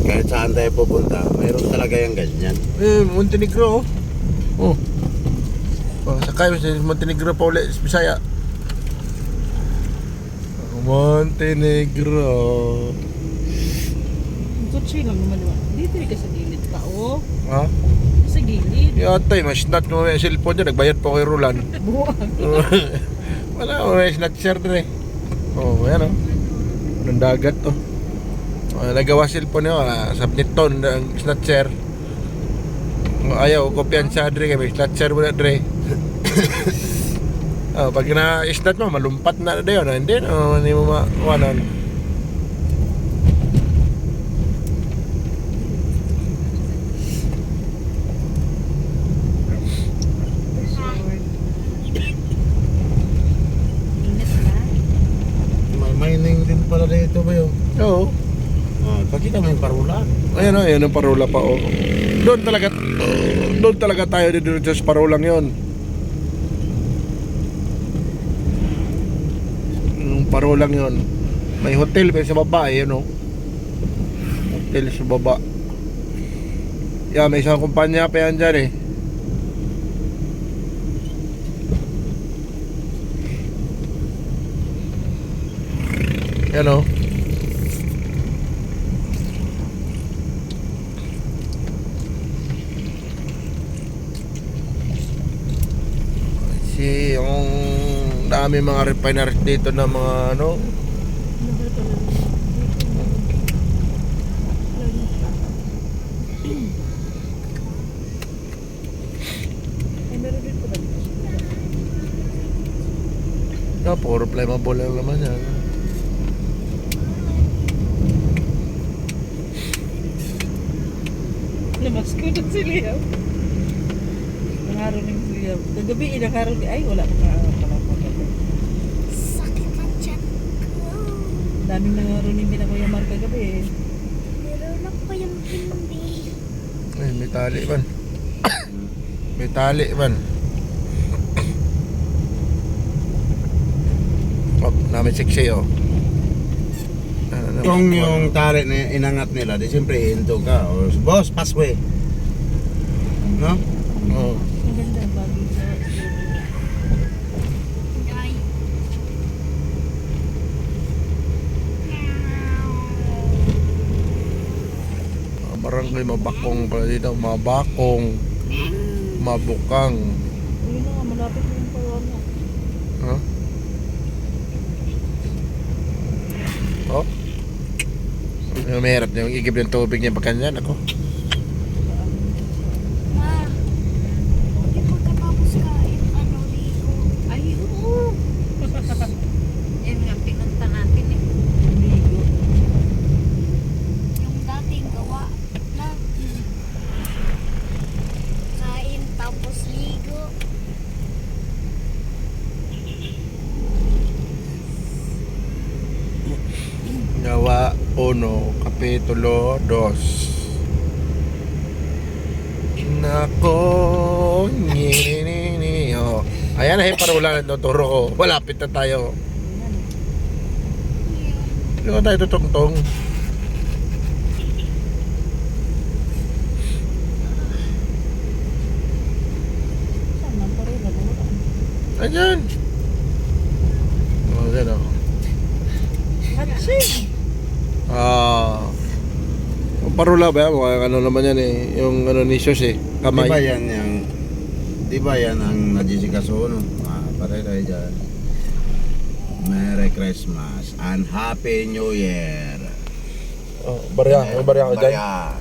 Kahit saan tayo pupunta, mayroon talaga yung ganyan. Montenegro. Oh. Sakay sa Montenegro pa ulit, Bisaya. Montenegro. Kutsi lang naman naman. Dito ka sa gilid pa, oh. Ha? Sa gilid. Yatay, mas not mo may cellphone dyan. Nagbayad po kay Roland. Buwag. Wala, may snatcher din eh. Oh, ayan oh. Anong dagat to. Nagawa cellphone nyo, submit to ng snatcher. Ayaw, kumpiyansa dre kami, snatcher mo na dre. Pag na-snatch mo, malumpat na na yun. Hindi no, hindi mo makuhanan. May mining din pala dito ba yun? Oo. Pakita mo yung parula. Ayan o, yan ang parola pa o. Doon talaga tayo dito sa parolang yon. Yung parolang yon. May hotel pa sa baba eh, yun o. Hotel sa baba. Yeah, may isang kumpanya pa yan dyan eh. Yan o. Yung dami mga refineries dito na mga ano. Puro flammable lang naman yan. Lamas ko na si Liam. Nangaro ng si Liam. Kagabi, nangaro ni... Ay, wala pa pala po. Sakit ang tiyan ko. Daming nangaro ni Kuya Mar kagabi. Meron ako pa yung hindi. Ay, may tali man. May tali man. Oh, namin siksi oh. Kung yung tari na inangat nila, di siyempre hinto ka. O, boss, passway. No? Oh. Ang ganda, bagay sa... Ay. Barangay Mabakong pala dito. Mabakong. Mabukang. Ayun na nga, malapit na yung parwana. Huh? Oh. Yung mahirap niya, yung igib yung tubig niya pagkanyan ako. Ma. Di pagkatapos kain, ano, ligo. Ay, oo. Yan nga, pinunta natin eh. Ligo. Yung dating gawa na. Kain, tapos ligo. Gawa 1, Kapitulo 2. Nako, nini, oh. Ayan na, parola na tuturo ko. Malapit na tayo. Hindi ko tayo tutungtong. Saan man pa rin? Ayan. Oh, dyan oh. Hatching! Yung parola ba yan? Mukhang ano naman yan eh. Yung ano ni Sos eh. Kamay. Di ba yan ang nadisikaso, no? Patay tayo dyan. Merry Christmas and Happy New Year. Oh, barya. May barya ko dyan. Barya.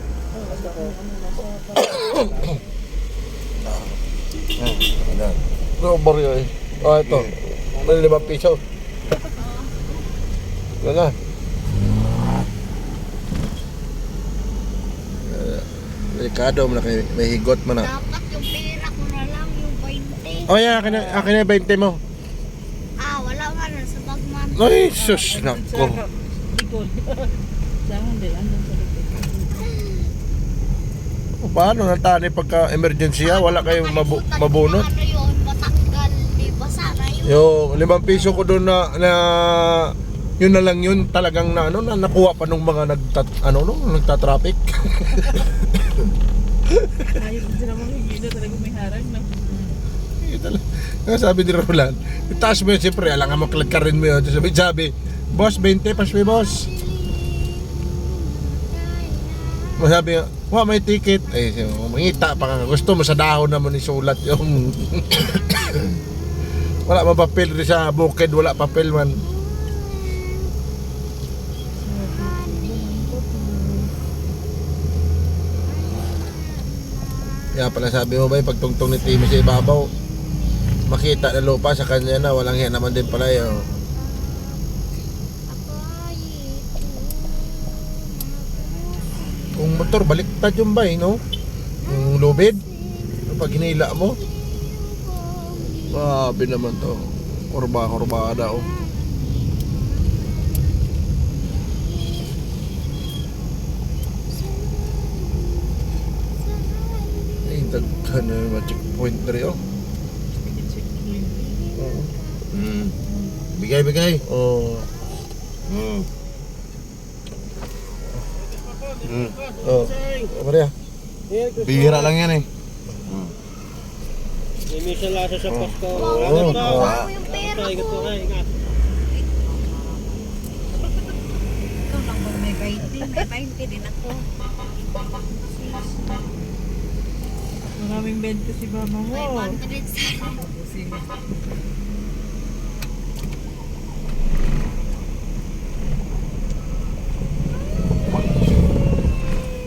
Ayan. Ito barya eh. Oh, ito. May 5 piso. Yan na. Delikado mo na kayo. May higot mo na. Dapat yung pera ko na lang, yung 20. Oh yeah, akin na 20 mo. Wala nga na sa bagman. Ay, sus, nako. Likod. Saan din? Andun sa likod. Paano natani pagka emergency wala kayong mabunot? Ano yun, matanggal, di ba sana yun? Yung 5 piso ko doon na Yun na lang yun talagang na ano na nakuha pa nung mga nagta-traffic. Ayaw din sila makikita talaga may harang na. Kaya sabi ni Roland, itaas mo yun siyempre, alam nga maklagkarin mo yun. Sabi, boss, 20 paswi boss. Sabi nga, wah may ticket. Eh, mangita pa ka. Gusto mo sa dahon naman isulat yung wala man papel rin sa bukid, wala papel man. Kaya pala sabi mo ba yung pagtungtong ni Timmy sa ibabaw, makita na lupa sa kanya na walang hiya naman din pala yun. Kung motor, baliktad yung bay, no? Yung lubid, pag hinila mo, grabe naman to. Kurba daw. Ay, daghan na yung checkpoint na rin, oh. Bigay. Oh. Oh. Apa dia? Bihira lang yan eh. May lasa sa Pasko. Oh. Yung pera ko. Ikaw lang ba may 20? May 20 din ako. Maraming benta si mama mo. 500 sana.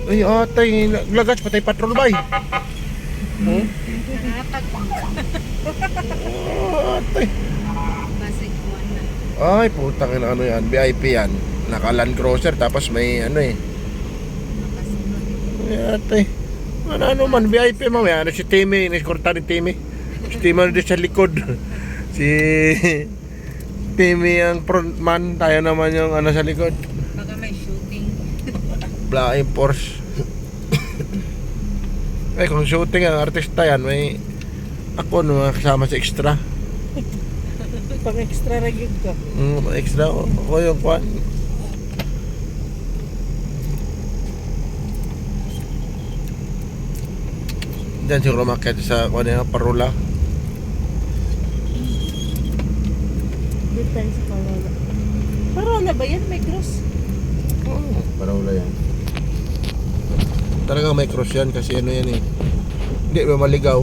Ay, atay, lagas patay patrol bay. Nakapag Atay. basic one na. Ay, putang ina ano yan, VIP yan. Naka Land Cruiser tapos may ano eh. Makasunod. Ay, atay. Ano man, VIP mo yan. Si Timmy, iniskorta ni Timmy. Si Timmy ano din sa likod. Si Timmy ang frontman, tayo naman yung ano sa likod. Baka may shooting. Flying Porsche. Eh kung shooting ang artista yan, may ako no kasama sa extra. Pang extra ragid ka. Extra ako yung kwan. Diyan siguro makita sa kwan yung parola. Doon tayo sa Parola. Parola ba yan? May cross? Para wala yan. Talagang may cross yan kasi ano yan eh. Hindi ba maligaw?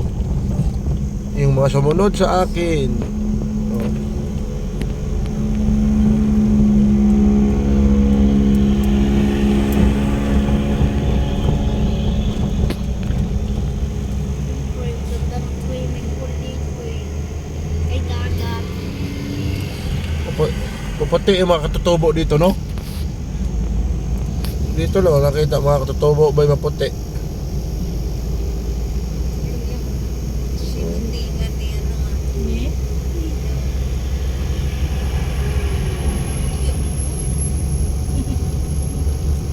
Yung mga sumunod sa akin. Oh. Sundan swimming pool dito eh. Kay dagat. Puputi yung mga katutubo dito, no? Dito lo, nakita mga katutubo ba yung maputi? Hindi nga di ano nga. Hindi.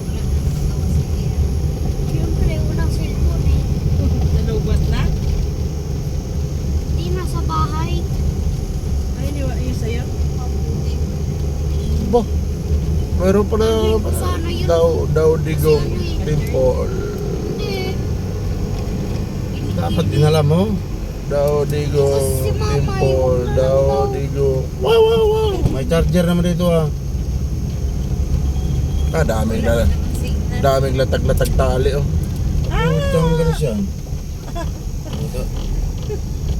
Wala na natawa sa iya. Siyempre, unang cellphone eh. Nalubat na? Di na sa bahay. Ay, iniwa yung sa'yo? Bo, mayroon pala Sana yun. daw digong temple. Hindi. Dapat dinala mo. Daw digong temple. Daw digong. Wow. May charger naman dito ah. Daming Wala naman signal. daming latag-latag tali, oh. Putang galis yan.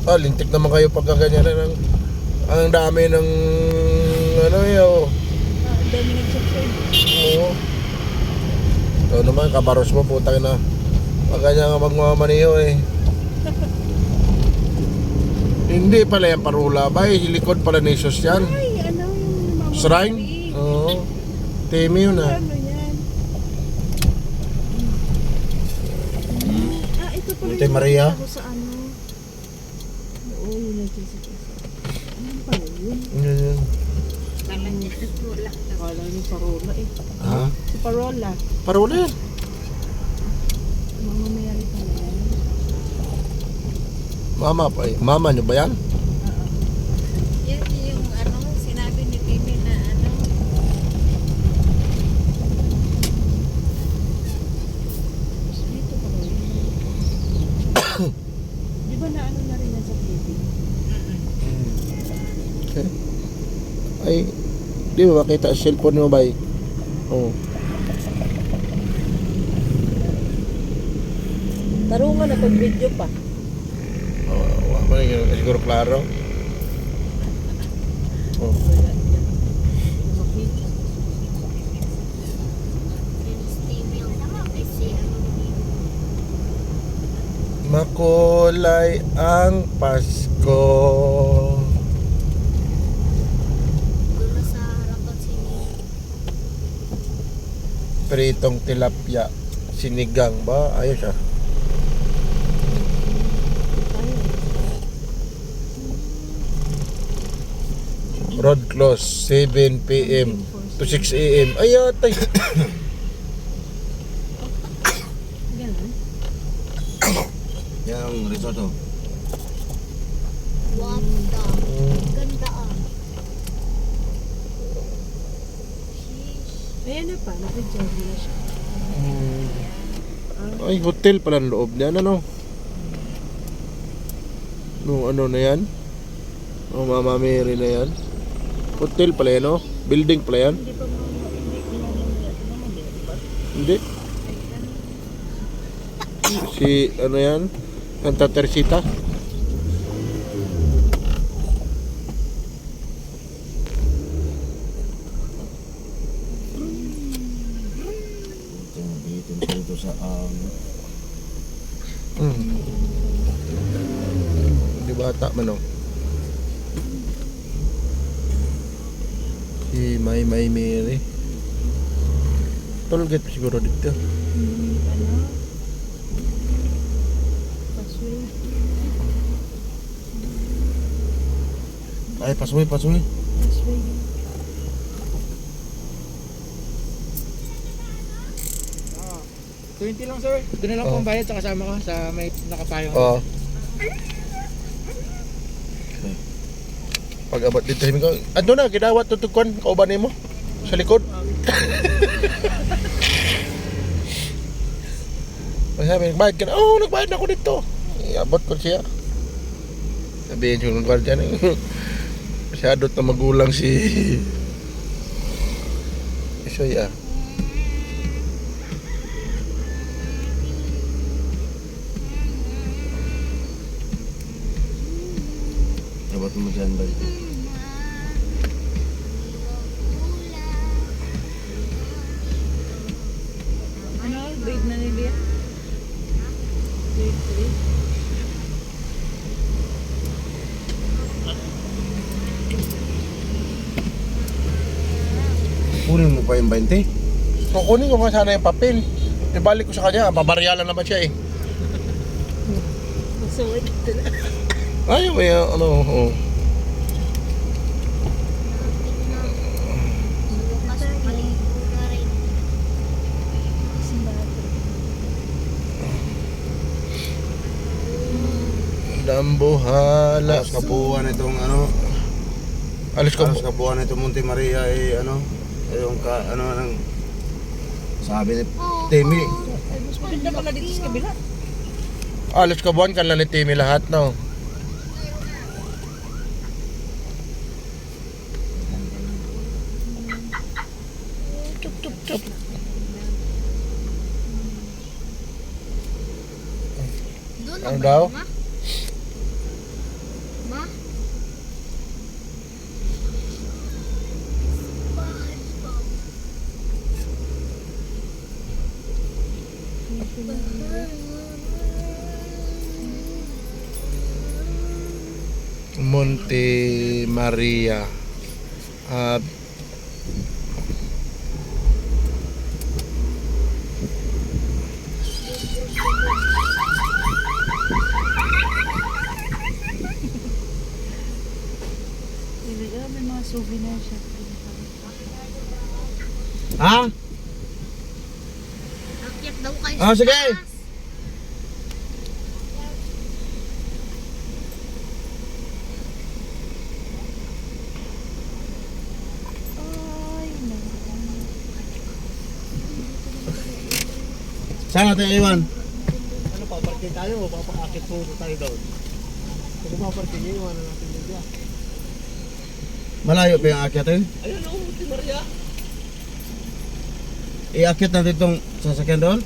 Lintik naman kayo pagka ganyan. Ang dami ng ano yun. Ang dami nag-subscribe. Oo. Ito naman, kabaros mo, putang na. Pag ganyan nga magmamaniho eh. Hindi pala yan parula ba? Likod pala ni Jesus yan. Ay, ano yung mama Shrine? Oo. Temi yun ah. Ano yan? Ito pala Ate Maria. ako sa ano. Oo, yun ang Jessica. Ano pala yun? Yun. Kala niya wala. Wala yung Parola eh. Ha? Si Parola. Parula yan. Mama Mary pala yan. Mama pa eh. Mama nyo ba yan? Yan yung ano, sinabi ni Timmy na ano, Di ba makita sa cellphone mo bay? Oh. Tarungan na pag video pa. Oh, wala yun siguro klaro. Oh. Makulay ang Pasko. Doon sa harapan sini. Pritong tilapia. Sinigang ba? Ayos ah. Road close 7 p.m. to 6 a.m. Ay, atay. Ganun. Yan ang risotto. What the? Ganda ah. Sheesh. Ayan na pa, naka-job na siya. Ay, hotel pala ang loob niyan, ano? No, ano na yan? Oh, Mama Mary na yan. Hotel pala yan, oh. Building pala yan. Hindi pa Hindi. Si, ano yan? Santa Teresita. Bitin dito sa Di bata man, oh. Si May Mary. Toll gate pa siguro dito. Ay, pasuwi. 20 lang sir. Doon na lang Oh. po ang bayad sa kasama ko sa may nakapayong. Oo. Pag abot dito, sabi ko, ano na, ginawat tutugkon, kauban mo sa likod. Sabi, nagbayad ka na, nagbayad na ako dito. Iabot ko siya. Sabihin siya ng gwardiya na, masyadot na magulang si Isoy ah. Dapat mo dyan ba? Ano, grade na nila? Grade 3? Kunin mo pa yung 20? Kukunin ko nga sana yung papel. Ibalik ko sa kanya, babaryalan naman siya eh. Masuwag ito na. Ayaw may ano, oh. Bukas maligo na rin. Dambuhala. Alas kabuuan itong ano, Alis ka alas kabuuan itong Monte Maria ay ano, yung ng sabi ni Temi. Ay, mas maganda pala dito sa kabila. Alis ka buwan, kanila ni Timmy lahat, no? Chup, chup, chup. Doon Ano na daw? ba, Ma? Monte Maria. May mga souvenir siya. Ha? Akyat daw kayo Ah, sige. taas. Saan natin iwan? Ano pa, parking tayo o papaakit po tayo doon? Kung paparking niyo, iwanan natin dito. Malayo pa yung akyat eh. Ayun o, si Maria. Iakyat natin itong sasakyan doon?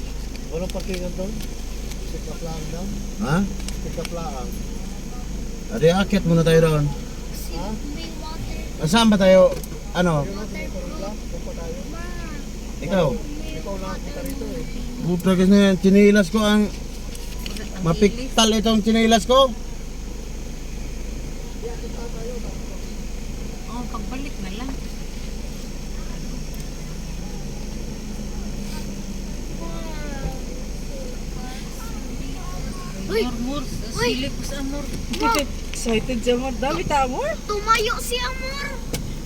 Walang parkingan doon. Pick up lang daw. Ha? Pick up lang. Adi, akyat muna tayo doon. Kasi may water. Saan ba tayo? Ano? Waterproof. Ma, Ikaw? Ikaw lang kita rito eh. Putra kasi na yan. Chinilas ko ang... Mapiktal itong chinilas ko. Oh, pagbalik na lang. Uy! Murmur, Uy! silip ko sa amor. Excited siya mo. Dami tao. Tumayo si Amor.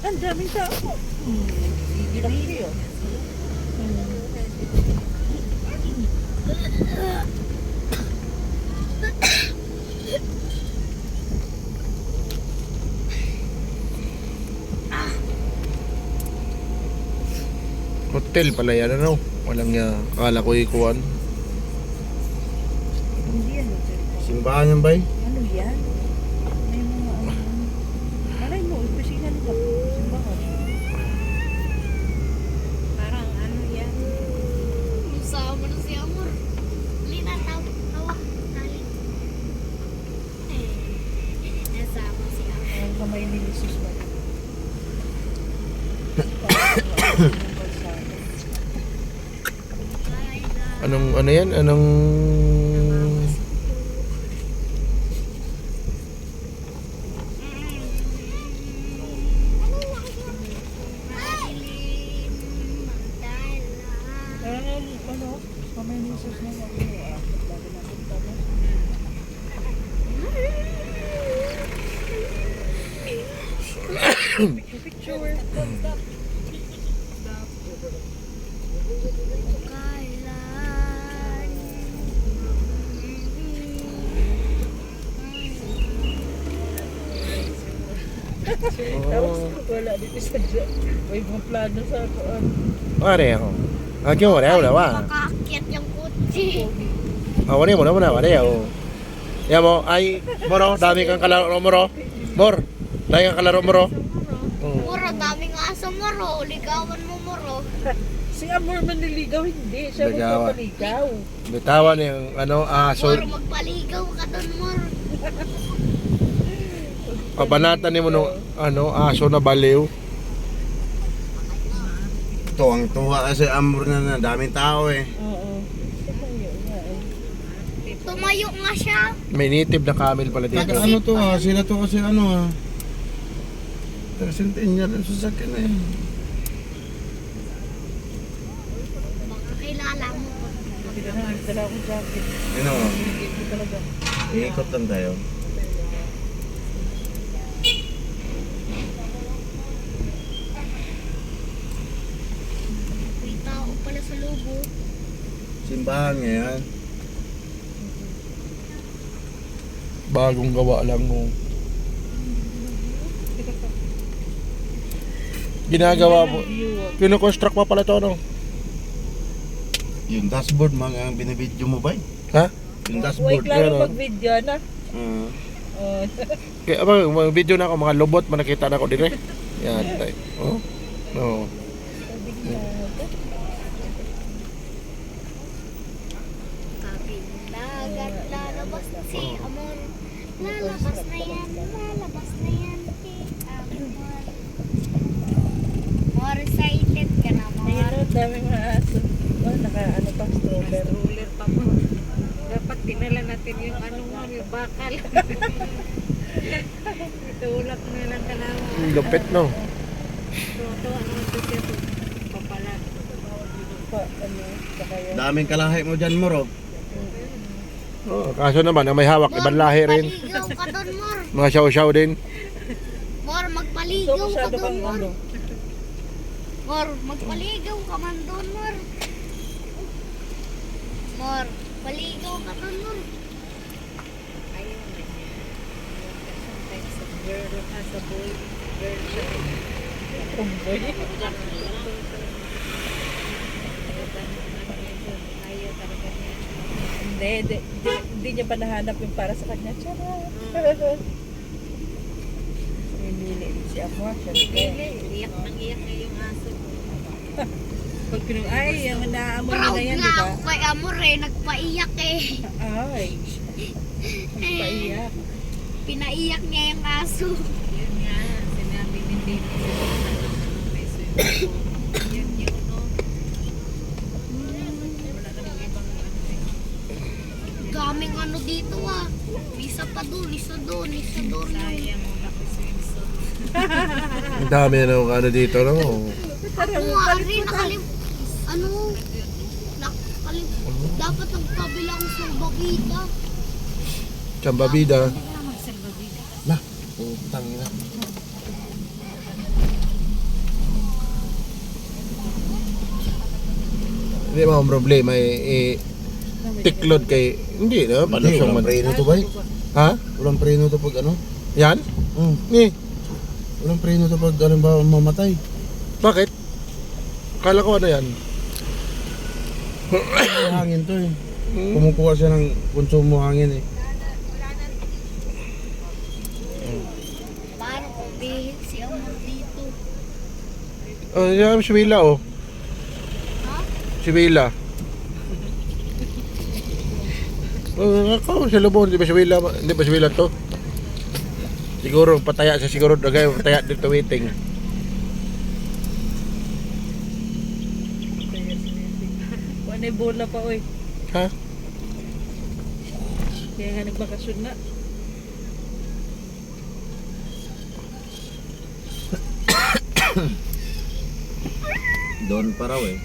Ang daming tao. Laki yun. Hotel pala yan, ano? Walang akala ko ikuan. Hindi yan. Simbahan yan bay? Ano yan? May mga ano. Malay mo, opisina nila. Simbahan. Parang ano yan. Sama na si Amor. Lina, hawak. Tali. Nasama si Amor. Ang kamay ni Jesus ba? Anong ano yan? Anong Madilim, magdala. Ano? Kamay ni Jesus na ako. Lagi na punta mo. Picture. Kailan? Tapos wala dito sa dyan. May mga plano sa kuan. Wari ako. Kyo wari ako wa. Makaakyat yung kutsi. Wari mo na muna, wari ako. Yan mo, ay moro, dami kang kalaro moro. Mor, dami kang kalaro moro. Muro, daming aso moro. Ligawan mo moro. Si Amor maniligaw, hindi. Siya Ligawan. magpapaligaw. Bitawan yung ano, aso. Moro, magpaligaw ka doon moro. Pabanatan ni mo nung ano, aso na baliw. Tuwang tuwa kasi Amor na daming tao eh. Oo. Tumayo nga eh. Tumayo nga siya. May native na camel pala dito. Taga ano to ha? Sila to kasi ano ha? Tersentin yung sasakyan na yan. Baka kilala mo. Dala akong jacket. Ano? Hindi ko talaga. Iikot lang tayo. May tao pala sa lubo. Simbahan ngayon. Bagong gawa lang nung ginagawa mo. Kino-construct pa pala to, no? Yung dashboard mga ang binibidyo mo ba? Ha? Yung Huwag dashboard. klaro Meron. mag-video na. Ah. Oh. Kaya mga video na ako, mga lobot, manakita na ako dire. Yan, tay. Oh. No. Kabing dagat, lalabas na si Amor. Lalabas na yan, lalabas na yan. Si Amor. More excited ka na, Ayun Amor. o, daming mga aso. Oh, naka-ano pa, stroller. Ruler pa mo. Dapat tinala natin yung ano mo, yung bakal. Itulak na lang kalawa. Lupit, no? Ito, ano ito siya to? Papala. Pa, ano, saka yun. Daming kalahi mo dyan, Moro. Oh, kaso naman, ang may hawak, ibang lahi rin. Magpaligaw ka doon, Mor. Mga shaw-shaw din. Mor, So, magpaligaw ka masyado doon, kang Mor. ano. Mor, magpaligaw ka man doon, Mor. Mor, paligaw ka doon, Mor. Ayun na niya. Sometimes a girl has a boy. Girl siya. Tomboy. Ayaw talaga niya. Hindi niya pa nahanap yung para sa kanya. Charot. Hindi Pili si Amor, siya rin kaya. Pili, iyak nang iyak na yung aso ko. Pag pinag ay, ang naamoy mo Proud na yan, nga di ba? ako kay Amor eh. Nagpaiyak eh. Ay, paiyak. Pinaiyak niya yung aso. Yun nga, sinabi ni Tino sa mga may swimming pool. Yun yun, no? Wala namang ibang Daming ano dito ah. Isa pa doon, isa doon, isa doon. sayang, wala ko swimsuit. Ang dami na ng ano dito, no? Ako nga rin, dapat nagpabila akong salbabida. Chambabida. Lah, utang ina. Hindi mo ang problema tiklod kay hindi no Hindi, palusong walang man. preno to ba? Ha? Walang preno to pag ano? Yan? Ni, Walang preno to pag ano ba mamatay. bakit? Kala ko ano yan? May hangin to eh. Kumukuha siya ng konsumo hangin eh. Parang kung bihig si Amor dito. Oh, yan si Wila oh. Ha? Si Wila. Oh, ako sa lubon, di ba si Wila? Hindi ba si Wila to? Siguro pataya siya siguro dagay pataya dito waiting. Kung ano bola pa, oy. Ha? Kaya nga nagbakasyon na. Doon pa raw eh.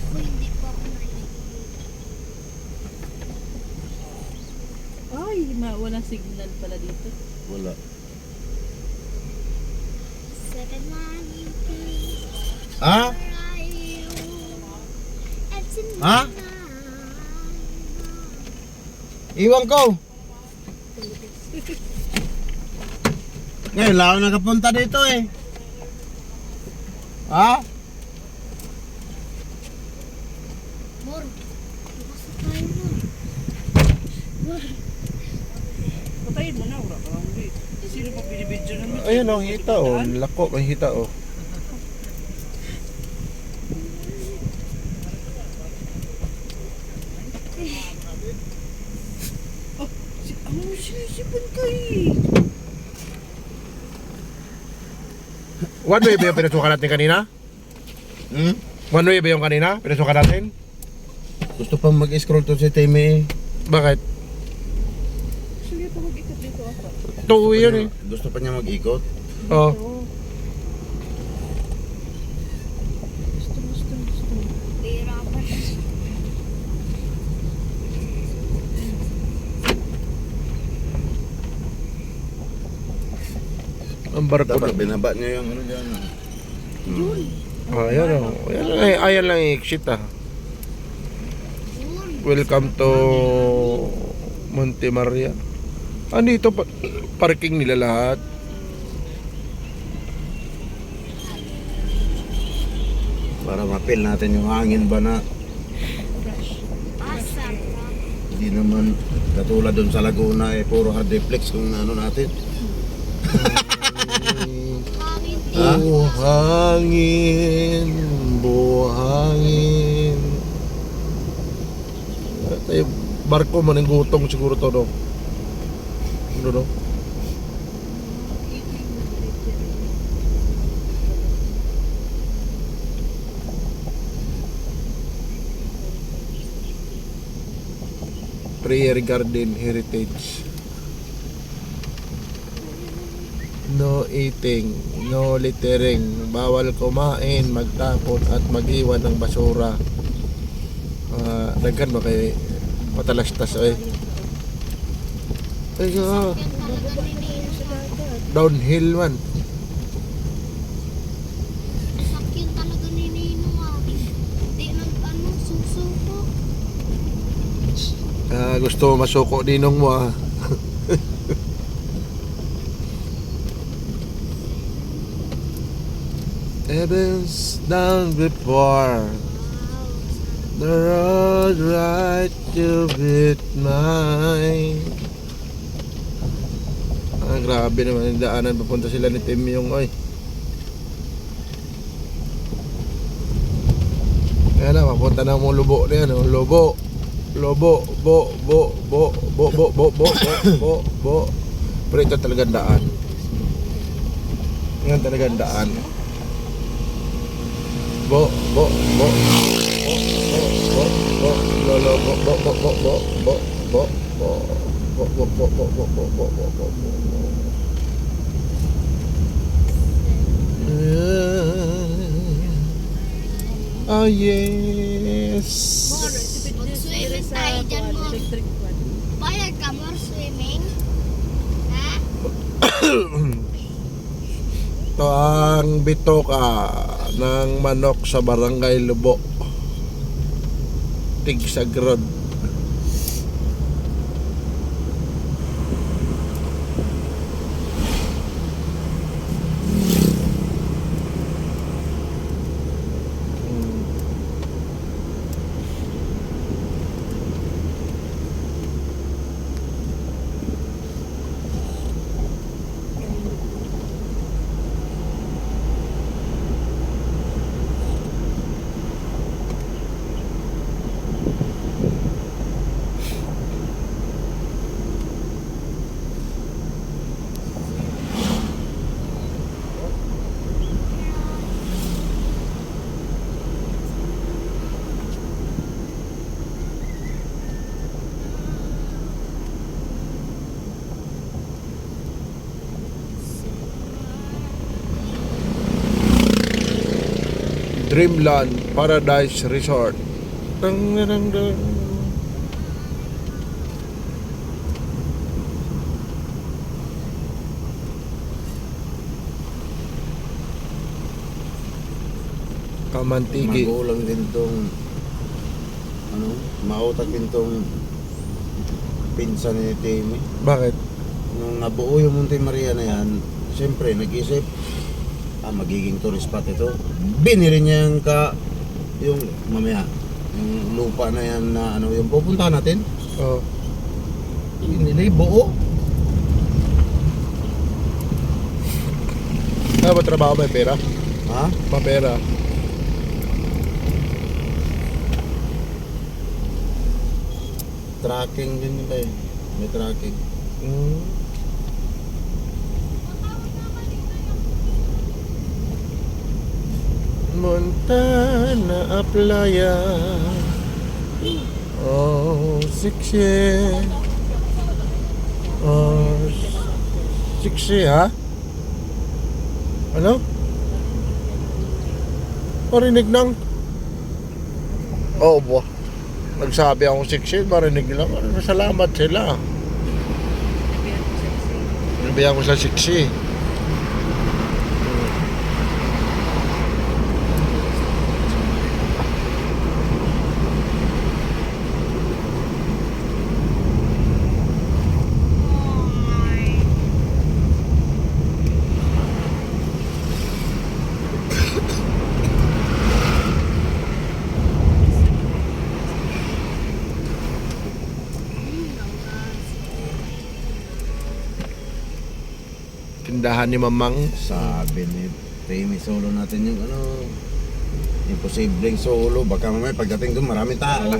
Ako hindi pa ako narinig. Ay, walang signal pala dito. Wala. Ha? Ha? Iwan ko. Ngayon lang ako nakapunta dito eh. Ha? Mor, bukas na tayo mo. Patayin mo na, wala ka lang. Sino pa binibidyo namin? Ayun oh, hita oh, lako ang hita oh. Ano sinisipon ka eh? One way ba yung pinasukan natin kanina? Hmm? One way ba yung kanina? Pinasukan natin? Gusto pa mag-scroll to si Teme eh. Bakit? Sige pa mag-ikot dito ako. Two way yun eh. Gusto pa niya mag-ikot. Oh. Gusto. Pera pa. Ang barko. Dapat binaba niya yung ano dyan. Ayan oh. Ayan lang yung exit ah. Welcome to Monte Maria. Dito parking nila lahat. Para mapil natin yung hangin ba na Asar. hindi naman katulad dun sa Laguna eh puro hard reflex kung ano natin. Hangin. Ha? Buhangin, buhangin. Tayo barko man ang gutong siguro to no. Ano no? Prayer Garden Heritage. No eating, no littering, bawal kumain, magtapon at mag-iwan ng basura. Daghan ba kay patalastas ay. Ay, Yan talaga ni Nino. downhill man. Sakyan talaga ni Nino ah. Hindi nag susuko. Gusto mo masuko dinong mo ah. been done before. The road right to beat mine. Grabe naman yung daanan. Papunta sila ni Tim yung oy. Ayan na, papunta na mo lubo na yan. Lubo. Lobo, bo. Pero ito talagang daan. Yan talagang daan. Bo. Lolo, Oh yes. Mag-swimming tayo dyan, Mor. Electric fan. Bayad ka, Mor, swimming? Ha? Ito ang bitoka ng manok sa Barangay Lubo, Tigsagrod. Dreamland Paradise Resort. Dang, dang, dang. Kamantigi. Magulang din tong mautak din tong pinsan ni Timmy. Bakit? Nung nabuo yung Monte Maria na yan, siyempre nag-isip, magiging tourist spot ito. Binili niya yung mamaya, yung lupa na yan na yung pupuntahan natin. Oh. Binili, buo. Ano ba trabaho? May pera? Ha? Mapera. Tracking din nila eh. May tracking. Montana Playa. Oh, 6 years. Oh, 6 ha? Ano? Parinig ng... Oh, bo. Nagsabi akong 6 years, parinig lang. Salamat sila. Nabihan ko sa 6 years. Tindahan ni Mamang. Sabi ni Timmy, solo natin yung imposibleng solo. Baka mamaya pagdating doon maraming tao.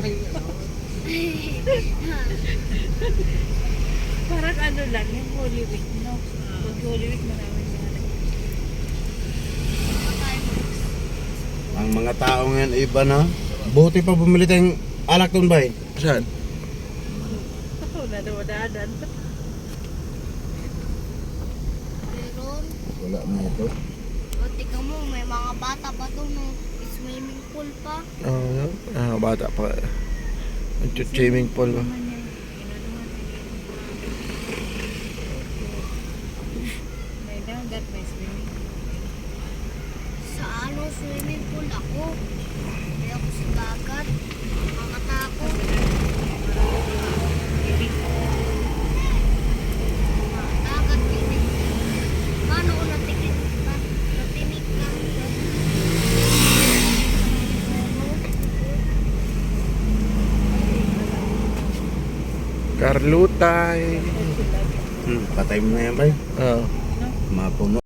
Parang ano lang, yung Holy Week, no? Pag Holy Week, maraming mga Ang mga tao ngayon iba na. Buti pa bumili tayong alak doon ba eh? Saan? wala na wadaanan. Meron. Wala na ito. O, tika mo, may mga bata pa doon, no? Swimming pool pa. Bata pa. Swimming pool ba? May dagat, may swimming. Sa swimming pool ako. Hindi ako sa dagat. Nakakatakot. Dagat, tinik. Paano ko natinik na? Carlutay. Patay mo na yan, bay. Oh. Mapuno.